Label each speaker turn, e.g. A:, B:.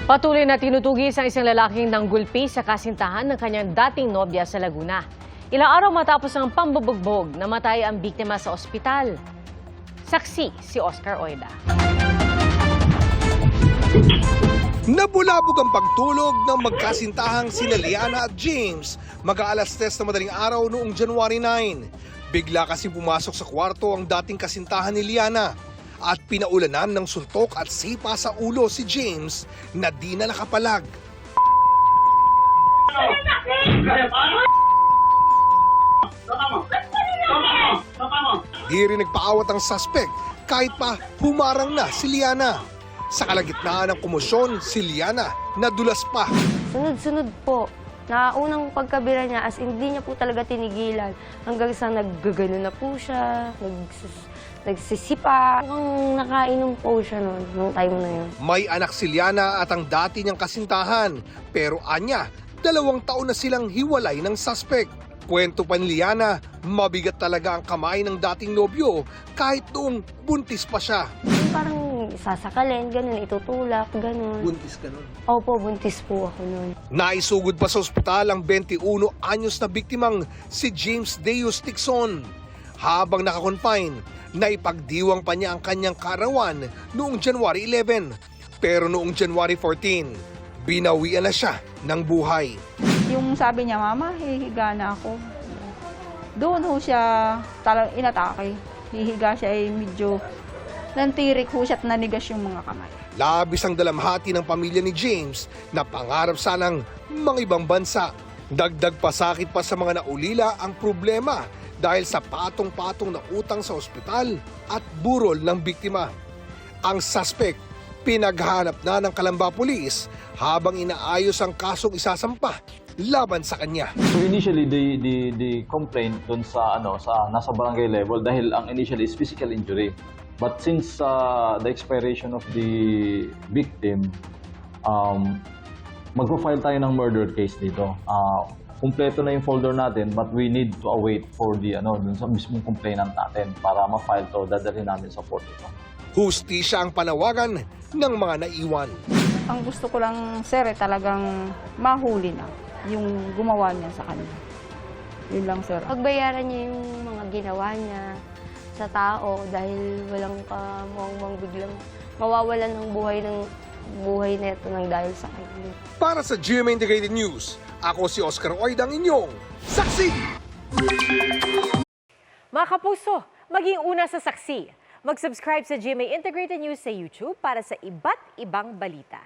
A: Patuloy na tinutugis ang isang lalaking nanggulpi sa kasintahan ng kanyang dating nobya sa Laguna. Ilang araw matapos ang pambubugbog, namatay ang biktima sa ospital. Saksi si Oscar Oida.
B: Nabulabog ang pagtulog ng magkasintahang sina Liana at James mag-aalas 3 na madaling araw noong January 9. Bigla kasi pumasok sa kwarto ang dating kasintahan ni Liana at pinaulanan ng suntok at sipa sa ulo si James na di na nakapalag. Di rin nagpaawat ang suspect kahit pa humarang na si Liana. Sa kalagitnaan ng komosyon, si Liana nadulas pa.
C: Sunod-sunod po. Unang pagkabira niya, as hindi niya po talaga tinigilan. Hanggang sa naggagano na po siya, nagsisipa. Mukhang nakainom po siya noong time na yun.
B: May anak si Liana at ang dati niyang kasintahan. Pero anya, 2 taon na silang hiwalay ng suspect. Kwento pa ni Liana, mabigat talaga ang kamay ng dating nobyo kahit noong buntis pa siya.
C: Parang sasakalin, ganun, itutulak, ganun.
B: Buntis ka nun?
C: Opo, buntis po ako nun.
B: Naisugod pa sa ospital ang 21 anyos na biktimang si James Deus Tixon. Habang nakakonfine, naipagdiwang pa niya ang kanyang kaarawan noong January 11. Pero noong January 14, binawian na siya ng buhay.
D: Yung sabi niya, Mama, hihiga na ako. Doon ho siya inatake. Hihiga siya ay medyo nantirik ho siya at nanigas yung mga kamay.
B: Labis ang dalamhati ng pamilya ni James na pangarap sanang mga ibang bansa. Dagdag pasakit pa sa mga naulila ang problema dahil sa patong-patong na utang sa ospital at burol ng biktima. Ang suspect pinaghanap na ng Calamba Police habang inaayos ang kasong isasampa laban sa kanya.
E: So initially the complaint doon sa nasa barangay level dahil ang initially is physical injury. But since the expiration of the victim, magpo-file tayo ng murder case dito. Kumpleto na yung folder natin but we need to await for the dun sa mismong complainant natin para ma-file to, dadalhin namin sa court ito.
B: Hustisya ang panawagan ng mga naiwan.
D: Ang gusto ko lang, sir, talagang mahuli na yung gumawa niya sa kanya. Yun lang, sir.
C: Pagbayaran niya yung mga ginawa niya sa tao dahil walang kamuang biglang mawawalan ng buhay neto ng dahil sa kanya.
B: Para sa GMA Integrated News, ako si Oscar Oida, ang inyong saksi!
A: Mga kapuso, maging una sa saksi. Mag-subscribe sa GMA Integrated News sa YouTube para sa iba't ibang balita.